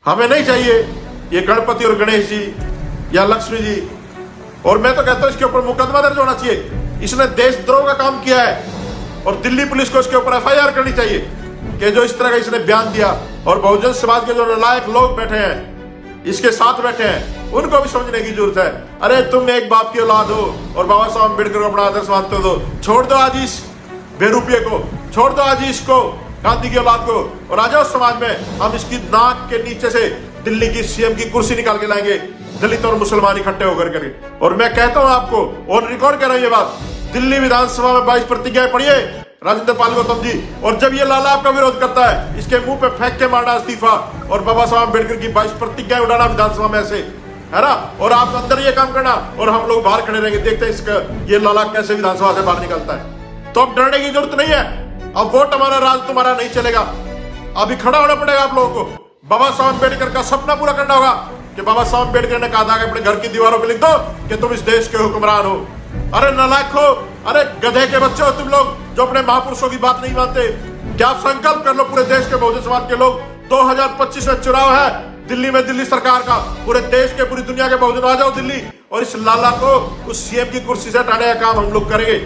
हमें नहीं चाहिए ये गणपति और गणेश जी या लक्ष्मी जी। और मैं तो कहता हूं इसके ऊपर मुकदमा दर्ज होना चाहिए। इसने देशद्रोह का काम किया है और दिल्ली पुलिस को इसके ऊपर एफआईआर करनी चाहिए कि जो इस तरह का इसने बयान दिया। और बहुजन समाज के जो नालायक लोग बैठे हैं, इसके साथ बैठे हैं, उनको भी समझने की जरूरत है। अरे तुम एक बाप की औलाद हो और बाबा साहब अम्बेडकर को अपना आदर्श मानते हो, तो छोड़ दो आज इस बेरूपिये को, छोड़ दो आज इसको, गांधी की औलाद को, और आ जाओ समाज में। हम इसकी नाक के नीचे से दिल्ली की सीएम की कुर्सी निकाल के लाएंगे, दलित और मुसलमान इकट्ठे होकर के। और मैं कहता हूं आपको, और रिकॉर्ड कर रहा हूं ये बात, दिल्ली विधानसभा में 22 प्रतिज्ञाएं पढ़िए राजेंद्र पाल गौतम जी। और जब ये लाला आपका विरोध करता है, इसके मुंह पे फेंक के मारना इस्तीफा और बाबा साहब अम्बेडकर की 22 प्रतिज्ञाएं उड़ाना विधानसभा में ऐसे, है ना। और आप अंदर ये काम करना और हम लोग बाहर खड़े रहेंगे, देखते हैं इसका ये लाला कैसे विधानसभा से बाहर निकलता है। तो अब डरने की जरूरत नहीं है। अब वोट हमारा, राज तुम्हारा नहीं चलेगा। अभी खड़ा होना पड़ेगा आप लोगों को। बाबा साहब अम्बेडकर का सपना पूरा करना होगा कि बाबा साहब अम्बेडकर ने कहा था कि अपने घर की दीवारों पे लिख दो कि तुम इस देश के हुक्मरान हो। अरे नालायक हो, अरे गधे के बच्चे हो तुम लोग जो अपने महापुरुषों की बात नहीं मानते। क्या संकल्प कर लो पूरे देश के बहुजन समाज के लोग, 2025 में चुनाव है दिल्ली में, दिल्ली सरकार का। पूरे देश के, पूरी दुनिया के बहुजन आ जाओ दिल्ली, और इस लाला को उस सीएम की कुर्सी से हटाने का काम हम लोग करेंगे।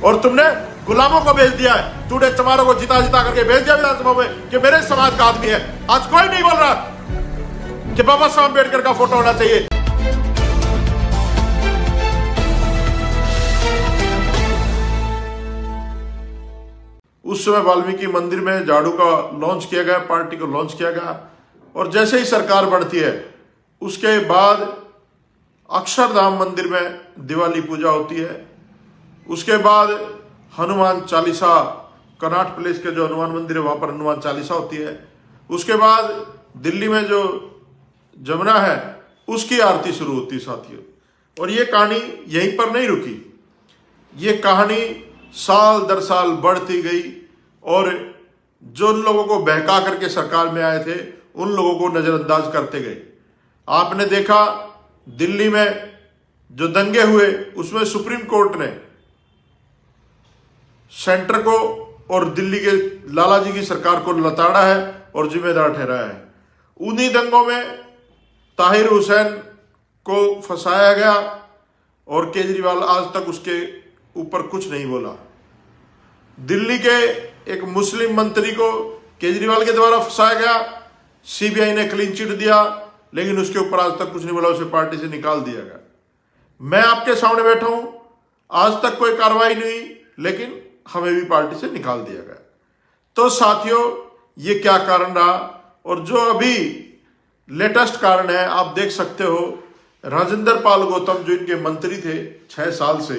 और तुमने गुलामों को भेज दिया है, चूड़े चमारों को जिता जिता करके भेज दिया विधानसभा में कि मेरे समाज का आदमी है। आज कोई नहीं बोल रहा कि बाबा साहब अम्बेडकर का फोटो होना चाहिए। उस समय वाल्मीकि मंदिर में झाड़ू का लॉन्च किया गया, पार्टी को लॉन्च किया गया। और जैसे ही सरकार बढ़ती है उसके बाद अक्षरधाम मंदिर में दिवाली पूजा होती है। उसके बाद हनुमान चालीसा, कनॉट प्लेस के जो हनुमान मंदिर है वहां पर हनुमान चालीसा होती है। उसके बाद दिल्ली में जो जमुना है उसकी आरती शुरू होती है साथियों। और ये कहानी यहीं पर नहीं रुकी, ये कहानी साल दर साल बढ़ती गई। और जो उन लोगों को बहका करके सरकार में आए थे उन लोगों को नजरअंदाज करते गए। आपने देखा दिल्ली में जो दंगे हुए उसमें सुप्रीम कोर्ट ने सेंटर को और दिल्ली के लाला जी की सरकार को लताड़ा है और जिम्मेदार ठहराया है। उन्हीं दंगों में ताहिर हुसैन को फंसाया गया और केजरीवाल आज तक उसके ऊपर कुछ नहीं बोला। दिल्ली के एक मुस्लिम मंत्री को केजरीवाल के द्वारा फंसाया गया, सीबीआई ने क्लीन चिट दिया, लेकिन उसके ऊपर आज तक कुछ नहीं बोला, उसे पार्टी से निकाल दिया गया। मैं आपके सामने बैठा हूं, आज तक कोई कार्रवाई नहीं हुई, लेकिन हमें भी पार्टी से निकाल दिया गया। तो साथियों ये क्या कारण रहा? और जो अभी लेटेस्ट कारण है आप देख सकते हो, राजेंद्र पाल गौतम जो इनके मंत्री थे 6 साल से,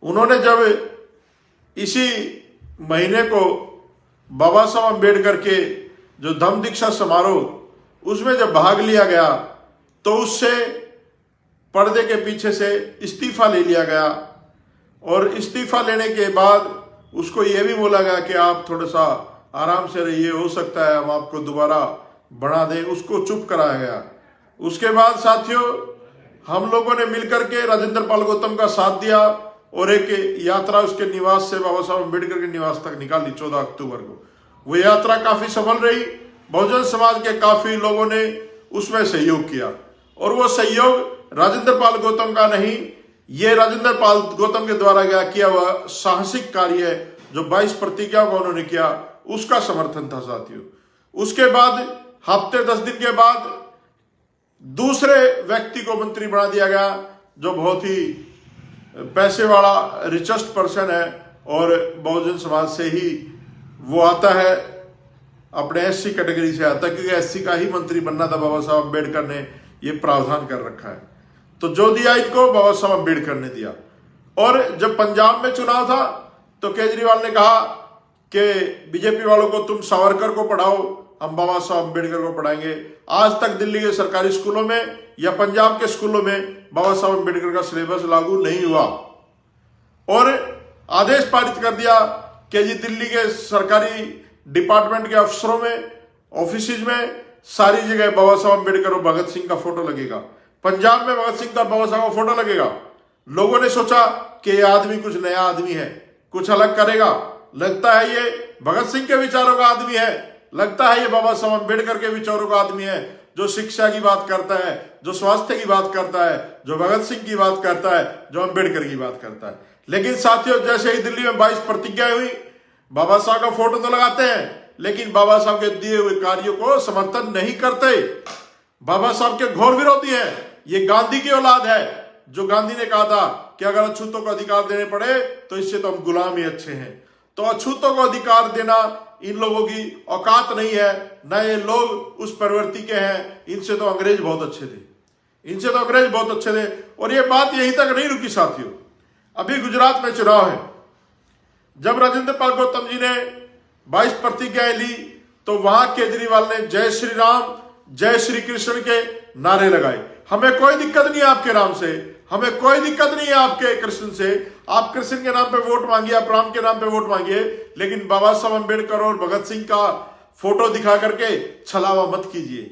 उन्होंने जब इसी महीने को बाबा साहब अम्बेडकर के जो धम्म दीक्षा समारोह उसमें जब भाग लिया गया तो उससे पर्दे के पीछे से इस्तीफा ले लिया गया। और इस्तीफा लेने के बाद उसको यह भी बोला गया कि आप थोड़ा सा आराम से रहिए, हो सकता है हम आपको दोबारा बढ़ा दें, उसको चुप कराया गया। उसके बाद साथियों हम लोगों ने मिलकर के राजेंद्र पाल गौतम का साथ दिया और एक यात्रा उसके निवास से बाबा साहब अम्बेडकर के निवास तक निकाली 14 अक्टूबर को। वो यात्रा काफी सफल रही, बहुजन समाज के काफी लोगों ने उसमें सहयोग किया। और वो सहयोग राजेंद्र पाल गौतम का नहीं, ये राजेंद्र पाल गौतम के द्वारा किया हुआ साहसिक कार्य है जो 22 प्रतिज्ञाओं का उन्होंने किया, उसका समर्थन था साथियों। उसके बाद हफ्ते 10 दिन के बाद दूसरे व्यक्ति को मंत्री बना दिया गया जो बहुत ही पैसे वाला रिचेस्ट पर्सन है और बहुजन समाज से ही वो आता है, अपने एससी कैटेगरी से आता है, क्योंकि एससी का ही मंत्री बनना था। बाबा साहब अम्बेडकर ने ये प्रावधान कर रखा है, तो जो दिया इनको बाबा साहब अम्बेडकर ने दिया। और जब पंजाब में चुनाव था तो केजरीवाल ने कहा कि बीजेपी वालों को तुम सावरकर को पढ़ाओ, हम बाबा साहब अम्बेडकर को पढ़ाएंगे। आज तक दिल्ली के सरकारी स्कूलों में या पंजाब के स्कूलों में बाबा साहब अम्बेडकर का सिलेबस लागू नहीं हुआ। और आदेश पारित कर दिया कि जी दिल्ली के सरकारी डिपार्टमेंट के अफसरों में, ऑफिस में सारी जगह बाबा साहब अम्बेडकर और भगत सिंह का फोटो लगेगा। पंजाब में भगत सिंह का बाबा साहब का फोटो लगेगा। लोगों ने सोचा कि ये आदमी कुछ नया आदमी है, कुछ अलग करेगा, लगता है ये भगत सिंह के विचारों का आदमी है, लगता है ये बाबा साहब अम्बेडकर के विचारों का आदमी है। जो शिक्षा की बात करता है, जो स्वास्थ्य की बात करता है, जो भगत सिंह की बात करता है, जो अंबेडकर की बात करता है। लेकिन साथियों, जैसे ही दिल्ली में 22 प्रतिज्ञाएं हुई, बाबा साहब का फोटो तो लगाते हैं, लेकिन बाबा साहब के दिए हुए कार्यों को समर्थन नहीं करते। बाबा साहब के घोर विरोधी हैं। ये गांधी की औलाद है, जो गांधी ने कहा था कि अगर अछूतों को अधिकार देने पड़े तो इससे तो हम गुलाम ही अच्छे हैं। तो अछूतों को अधिकार देना इन लोगों की औकात नहीं है, न ये लोग उस प्रवृत्ति के हैं। इनसे तो अंग्रेज बहुत अच्छे थे, इनसे तो अंग्रेज बहुत अच्छे थे। और ये बात यहीं तक नहीं रुकी साथियों। अभी गुजरात में चुनाव है। जब राजेंद्र पाल गौतम जी ने 22 प्रतिज्ञाएं ली, तो वहां केजरीवाल ने जय श्री राम, जय श्री कृष्ण के नारे लगाए। हमें कोई दिक्कत नहीं है आपके राम से, हमें कोई दिक्कत नहीं है आपके कृष्ण से। आप कृष्ण के नाम पे वोट मांगिए, आप राम के नाम पे वोट मांगिए, लेकिन बाबा साहब अंबेडकर और भगत सिंह का फोटो दिखा करके छलावा मत कीजिए।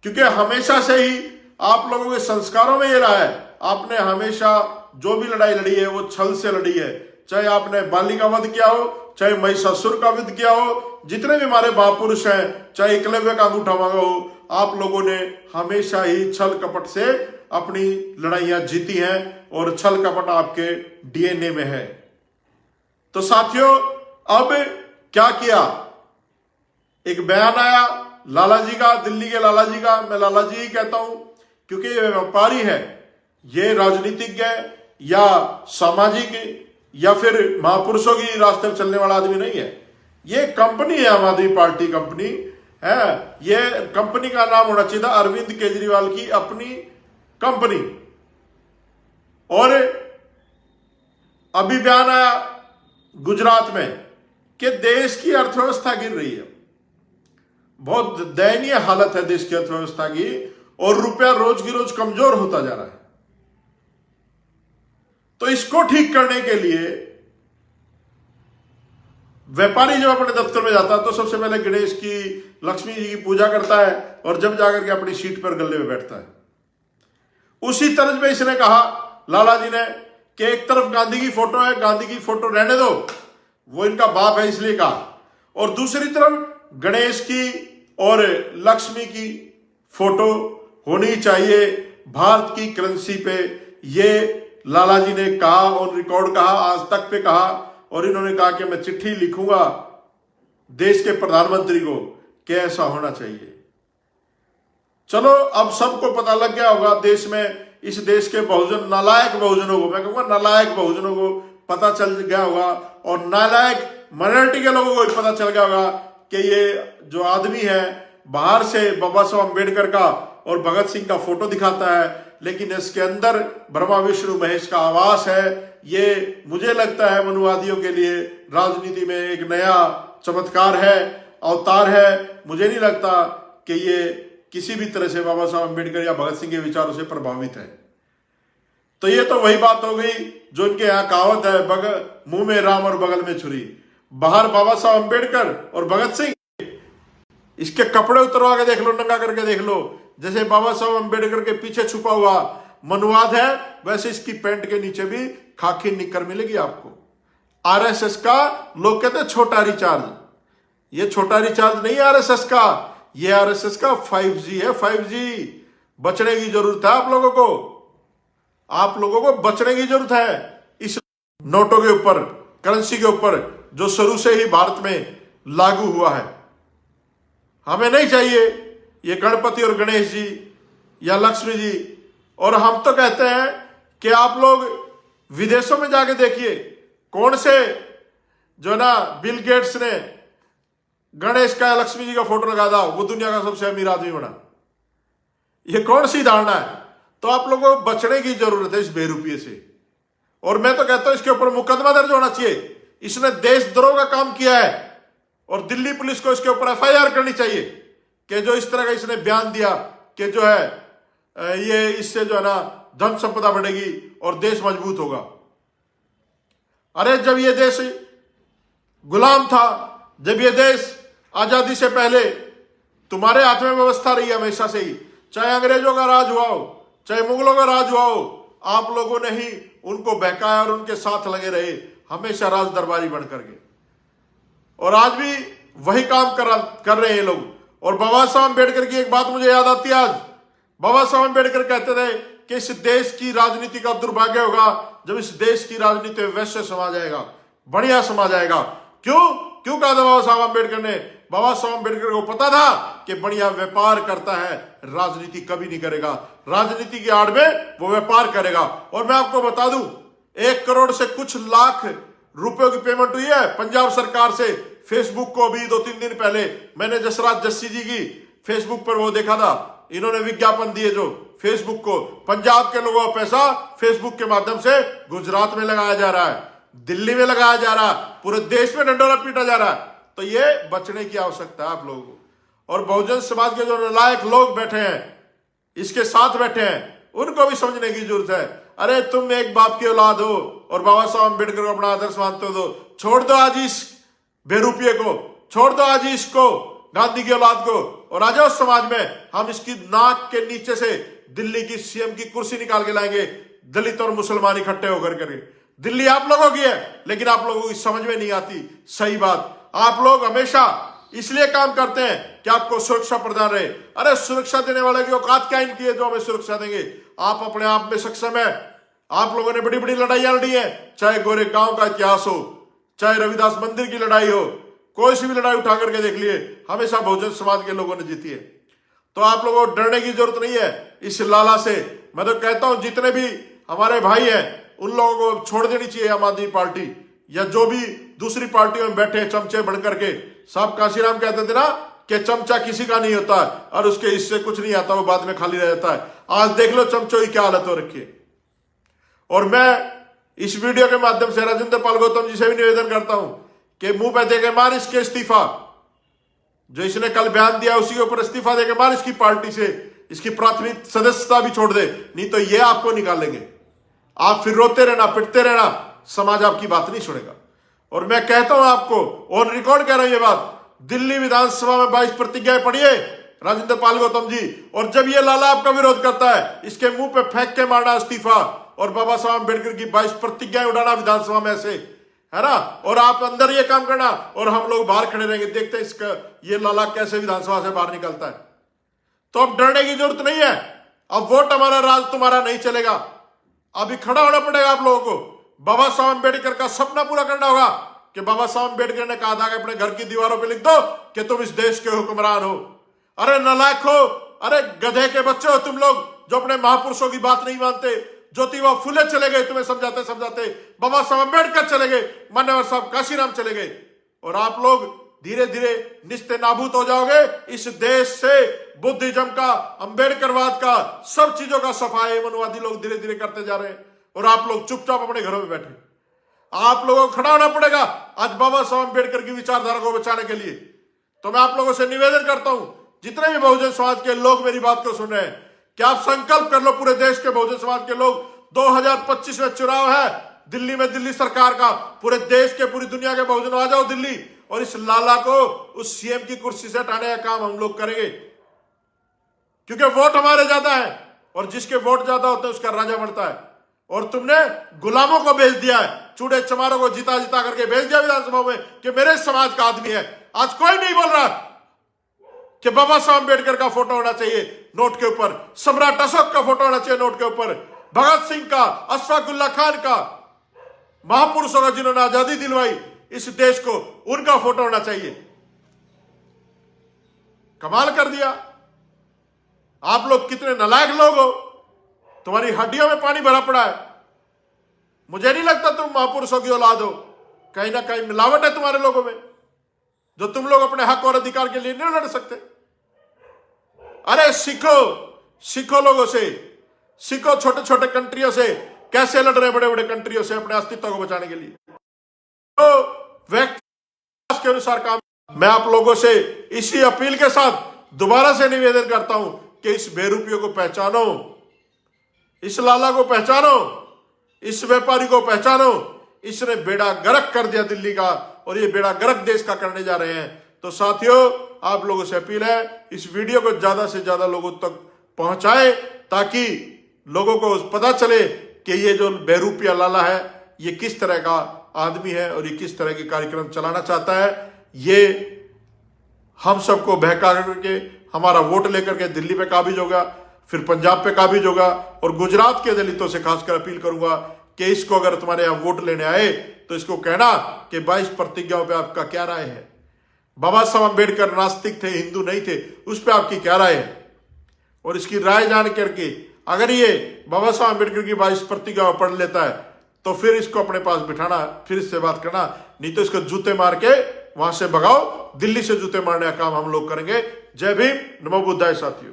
क्योंकि हमेशा से ही आप लोगों के संस्कारों में ये रहा है, आपने हमेशा जो भी लड़ाई लड़ी है वो छल से लड़ी है। चाहे आपने बाली का वध किया हो, चाहे महिषासुर का वध किया हो, जितने भी हमारे महापुरुष हैं, चाहे एकलव्य का अंगूठा मांगा हो, आप लोगों ने हमेशा ही छल कपट से अपनी लड़ाइयां जीती हैं और छल कपट आपके डीएनए में है। तो साथियों, अब क्या किया? एक बयान आया लाला जी का, दिल्ली के लाला जी का। मैं लाला जी ही कहता हूं क्योंकि ये व्यापारी है, ये राजनीतिज्ञ है या सामाजिक या फिर महापुरुषों की रास्ते पर चलने वाला आदमी नहीं है। ये कंपनी है, आम आदमी पार्टी कंपनी है। ये कंपनी का नाम होना चाहिए था अरविंद केजरीवाल की अपनी कंपनी। और अभी बयान आया गुजरात में कि देश की अर्थव्यवस्था गिर रही है, बहुत दयनीय हालत है देश की अर्थव्यवस्था की, और रुपया रोज की रोज कमजोर होता जा रहा है। तो इसको ठीक करने के लिए व्यापारी जब अपने दफ्तर में जाता है तो सबसे पहले गणेश की, लक्ष्मी जी की पूजा करता है और जब जाकर के अपनी सीट पर गले में बैठता है। उसी तरह में इसने कहा, लाला जी ने, कि एक तरफ गांधी की फोटो है, गांधी की फोटो रहने दो, वो इनका बाप है इसलिए कहा, और दूसरी तरफ गणेश की और लक्ष्मी की फोटो होनी चाहिए भारत की करेंसी पे। ये लाला जी ने कहा और रिकॉर्ड कहा, आज तक पे कहा, और इन्होंने कहा कि मैं चिट्ठी लिखूंगा देश के प्रधानमंत्री को कि ऐसा होना चाहिए। चलो, अब सबको पता लग गया होगा देश में, इस देश के बहुजन, नालायक बहुजनों को, मैं कहूंगा नालायक बहुजनों को पता चल गया होगा, और नालायक माइनॉरिटी के लोगों को भी पता चल गया होगा कि ये जो आदमी है बाहर से बाबा साहब अंबेडकर का और भगत सिंह का फोटो दिखाता है, लेकिन इसके अंदर ब्रह्मा विष्णु महेश का आवास है। ये मुझे लगता है मनुवादियों के लिए राजनीति में एक नया चमत्कार है, अवतार है। मुझे नहीं लगता कि ये किसी भी तरह से बाबा साहब अंबेडकर या भगत सिंह के विचारों से प्रभावित है। तो ये तो वही बात हो गई जो इनके यहाँ कहावत है, मुंह में राम और बगल में छुरी। बाहर बाबा साहब अंबेडकर और भगत सिंह, इसके कपड़े उतरवा के देख लो, नंगा करके देख लो, जैसे बाबा साहब अंबेडकर के पीछे छुपा हुआ मनुवाद है, वैसे इसकी पैंट के नीचे भी खाकी निक्कर मिलेगी आपको। आरएसएस का लोग कहते हैं छोटा रिचार्ज, ये छोटा रिचार्ज नहीं आरएसएस का, ये आरएसएस का 5G है, 5G। बचने की जरूरत है आप लोगों को, आप लोगों को बचने की जरूरत है इस नोटों के ऊपर, करेंसी के ऊपर, जो शुरू से ही भारत में लागू हुआ है। हमें नहीं चाहिए ये गणपति और गणेश जी या लक्ष्मी जी। और हम तो कहते हैं कि आप लोग विदेशों में जाके देखिए, कौन से जो ना बिल गेट्स ने गणेश का, लक्ष्मी जी का फोटो लगा था, वो दुनिया का सबसे अमीर आदमी बना। ये कौन सी धारणा है? तो आप लोगों को बचने की जरूरत है इस बेरूपये से। और मैं तो कहता हूं इसके ऊपर मुकदमा दर्ज होना चाहिए। इसने देशद्रोह का काम किया है और दिल्ली पुलिस को इसके ऊपर FIR करनी चाहिए कि जो इस तरह का इसने बयान दिया कि जो है ये इससे जो है ना धन संपदा बढ़ेगी और देश मजबूत होगा। अरे जब ये देश गुलाम था, जब ये देश आजादी से पहले तुम्हारे हाथ में व्यवस्था रही हमेशा से ही, चाहे अंग्रेजों का राज हुआ हो, चाहे मुगलों का राज हुआ हो, आप लोगों ने ही उनको बहकाया और उनके साथ लगे रहे, हमेशा राज दरबारी बन करके। और आज भी वही काम कर रहे हैं लोग। और बाबा साहब अम्बेडकर की एक बात मुझे याद आती है आज। बाबा साहब अम्बेडकर कहते थे कि इस देश की राजनीति का दुर्भाग्य होगा जब इस देश की राजनीति में वैश्य समाज आएगा, बढ़िया समाज आएगा। क्यों कहा था बाबा साहब अम्बेडकर ने? बाबा साहब अम्बेडकर को पता था कि बढ़िया व्यापार करता है, राजनीति कभी नहीं करेगा, राजनीति की आड़ में वो व्यापार करेगा। और मैं आपको बता दूं, 1 करोड़ से कुछ लाख रुपयों की पेमेंट हुई है पंजाब सरकार से फेसबुक को। अभी 2-3 दिन पहले मैंने जसराज जस्सी जी की फेसबुक पर वो देखा था, इन्होंने विज्ञापन दिए जो फेसबुक को, पंजाब के लोगों का पैसा फेसबुक के माध्यम से गुजरात में लगाया जा रहा है, दिल्ली में लगाया जा रहा है, पूरे देश में डंडोरा पीटा जा रहा है। तो ये बचने की आवश्यकता है आप लोगों को। और बहुजन समाज के जो नालायक लोग बैठे हैं, इसके साथ बैठे हैं, उनको भी समझने की जरूरत है। अरे तुम एक बाप की औलाद हो और बाबा साहब अम्बेडकर को अपना आदर्श मानते हो, तो छोड़ दो आज इस बेरूपिये को, छोड़ दो आज इसको, गांधी की औलाद को, और आ जाओ समाज में। हम इसकी नाक के नीचे से दिल्ली की सीएम की कुर्सी निकाल के लाएंगे, दलित और मुसलमान इकट्ठे होकर करके। दिल्ली आप लोगों की है, लेकिन आप लोगों की समझ में नहीं आती सही बात। आप लोग हमेशा इसलिए काम करते हैं कि आपको सुरक्षा प्रदान रहे। अरे सुरक्षा देने वाले की औकात क्या इनकी है जो हमें सुरक्षा देंगे? आप अपने आप में सक्षम है। आप लोगों ने बड़ी बड़ी लड़ाइयां लड़ी है, चाहे गोरे गांव का इतिहास हो, चाहे रविदास मंदिर की लड़ाई हो, कोई सी भी लड़ाई उठा करके देख लिए, हमेशा बहुजन समाज के लोगों ने जीती है। तो आप लोगों को डरने की जरूरत नहीं है इस लाला से। मैं तो कहता हूं जितने भी हमारे भाई हैं उन लोगों को छोड़ देनी चाहिए आम आदमी पार्टी, या जो भी दूसरी पार्टियों में बैठे चमचे बन करके। साहब काशीराम कहते थे ना कि चमचा किसी का नहीं होता और उसके हिस्से कुछ नहीं आता, वो बाद में खाली रह जाता है। आज देख लो चमचों की क्या हालत हो रखी है। और मैं इस वीडियो के माध्यम से राजेंद्र पाल गौतम जी से भी निवेदन करता हूं कि मुंह पे देके मार इसके इस्तीफा, जो इसने कल बयान दिया उसी के ऊपर इस्तीफा देके मार इसकी पार्टी से, इसकी प्राथमिक सदस्यता भी छोड़ दे, नहीं तो ये आपको निकालेंगे। आप फिर रोते रहना, पिटते रहना, समाज आपकी बात नहीं सुनेगा। और मैं कहता हूं आपको, ऑन रिकॉर्ड कह रहा हूं ये बात, दिल्ली विधानसभा में 22 प्रतिज्ञाएं पढ़िए राजेंद्र पाल गौतम जी, और जब ये लाला आपका विरोध करता है इसके मुंह पे फेंक के मारना इस्तीफा, और बाबा साहब अम्बेडकर की 22 प्रतिज्ञाएं उड़ाना विधानसभा में ऐसे, है ना। और आप अंदर ये काम करना और हम लोग बाहर खड़े रहेंगे, देखते हैं इसका ये लाला कैसे विधानसभा से बाहर निकलता है। तो अब डरने की जरूरत नहीं है। अब वोट हमारा, राज तुम्हारा नहीं चलेगा। अभी खड़ा होना पड़ेगा आप लोगों को। बाबा साहब अम्बेडकर का सपना पूरा करना होगा कि बाबा साहब अम्बेडकर ने कहा था कि अपने घर की दीवारों पे लिख दो कि तुम इस देश के हुक्मरान हो। अरे नालायक हो, अरे गधे के बच्चे हो तुम लोग जो अपने महापुरुषों की बात नहीं मानते। ज्योतिबा फुले चले गए तुम्हें समझाते समझाते, बाबा साहब अम्बेडकर चले गए, मान्यवर साहब काशीराम चले गए, और आप लोग धीरे धीरे निस्ते नाबूद हो जाओगे। इस देश से बुद्धिज्म का, अम्बेडकरवाद का, सब चीजों का सफाई मनवादी लोग धीरे धीरे करते जा रहे हैं, और आप लोग चुपचाप अपने घरों में बैठे। आप लोगों को खड़ा होना पड़ेगा आज बाबा साहब अम्बेडकर की विचारधारा को बचाने के लिए। तो मैं आप लोगों से निवेदन करता हूं, जितने भी बहुजन समाज के लोग मेरी बात को सुन रहे हैं, कि आप संकल्प कर लो, पूरे देश के बहुजन समाज के लोग, 2025 में चुनाव है दिल्ली में, दिल्ली सरकार का, पूरे देश के, पूरी दुनिया के बहुजन आ जाओ दिल्ली, और इस लाला को उस सीएम की कुर्सी से हटाने का काम हम लोग करेंगे। क्योंकि वोट हमारे ज्यादा है, और जिसके वोट ज्यादा होते हैं उसका राजा बनता है। और तुमने गुलामों को भेज दिया है, चूड़े चमारों को जिता जिता करके भेज दिया विधानसभा में कि मेरे समाज का आदमी है। आज कोई नहीं बोल रहा कि बाबा साहब अम्बेडकर का फोटो होना चाहिए नोट के ऊपर, सम्राट अशोक का फोटो होना चाहिए नोट के ऊपर, भगत सिंह का, अशफाकुल्ला खान का, महापुरुषों का जिन्होंने आजादी दिलवाई इस देश को, उनका फोटो होना चाहिए। कमाल कर दिया। आप लोग कितने नालायक लोग हो, तुम्हारी हड्डियों में पानी भरा पड़ा है। मुझे नहीं लगता तुम महापुरुषों की औलाद हो, कहीं ना कहीं मिलावट है तुम्हारे लोगों में, जो तुम लोग अपने हक और अधिकार के लिए नहीं लड़ सकते। अरे सीखो लोगों से, सीखो छोटे छोटे कंट्रियों से कैसे लड़ रहे बड़े बड़े कंट्रियों से अपने अस्तित्व को बचाने के लिए। तो व्यक्ति के अनुसार काम। मैं आप लोगों से इसी अपील के साथ दोबारा से निवेदन करता हूं कि इस बेरूपियों को पहचानो, इस लाला को पहचानो, इस व्यापारी को पहचानो। इसने बेड़ा गर्क कर दिया दिल्ली का, और ये बेड़ा गर्क देश का करने जा रहे हैं। तो साथियों, आप लोगों से अपील है, इस वीडियो को ज्यादा से ज्यादा लोगों तक पहुंचाए, ताकि लोगों को पता चले कि ये जो बेरूपिया लाला है ये किस तरह का आदमी है और ये किस तरह के कार्यक्रम चलाना चाहता है। ये हम सबको बहका करके हमारा वोट लेकर के दिल्ली पे काबिज होगा, फिर पंजाब पे काबिज होगा, और गुजरात के दलितों से खासकर अपील करूंगा कि इसको अगर तुम्हारे यहां वोट लेने आए तो इसको कहना कि 22 प्रतिज्ञाओं पे आपका क्या राय है। बाबा साहब अम्बेडकर नास्तिक थे, हिंदू नहीं थे, उस पर आपकी क्या राय है? और इसकी राय जान करके अगर ये बाबा साहब अम्बेडकर की 22 प्रतिज्ञाओं पढ़ लेता है तो फिर इसको अपने पास बिठाना, फिर इससे बात करना, नहीं तो इसको जूते मार के वहां से भगाओ। दिल्ली से जूते मारने का काम हम लोग करेंगे। जय भीम, नमो बुद्धाय साथियों।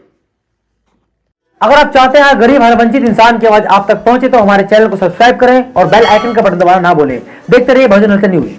अगर आप चाहते हैं गरीब हर वंचित इंसान की आवाज आप तक पहुंचे तो हमारे चैनल को सब्सक्राइब करें और बेल आइकन का बटन दबाना ना भूलें। देखते रहिए बहुजन न्यूज।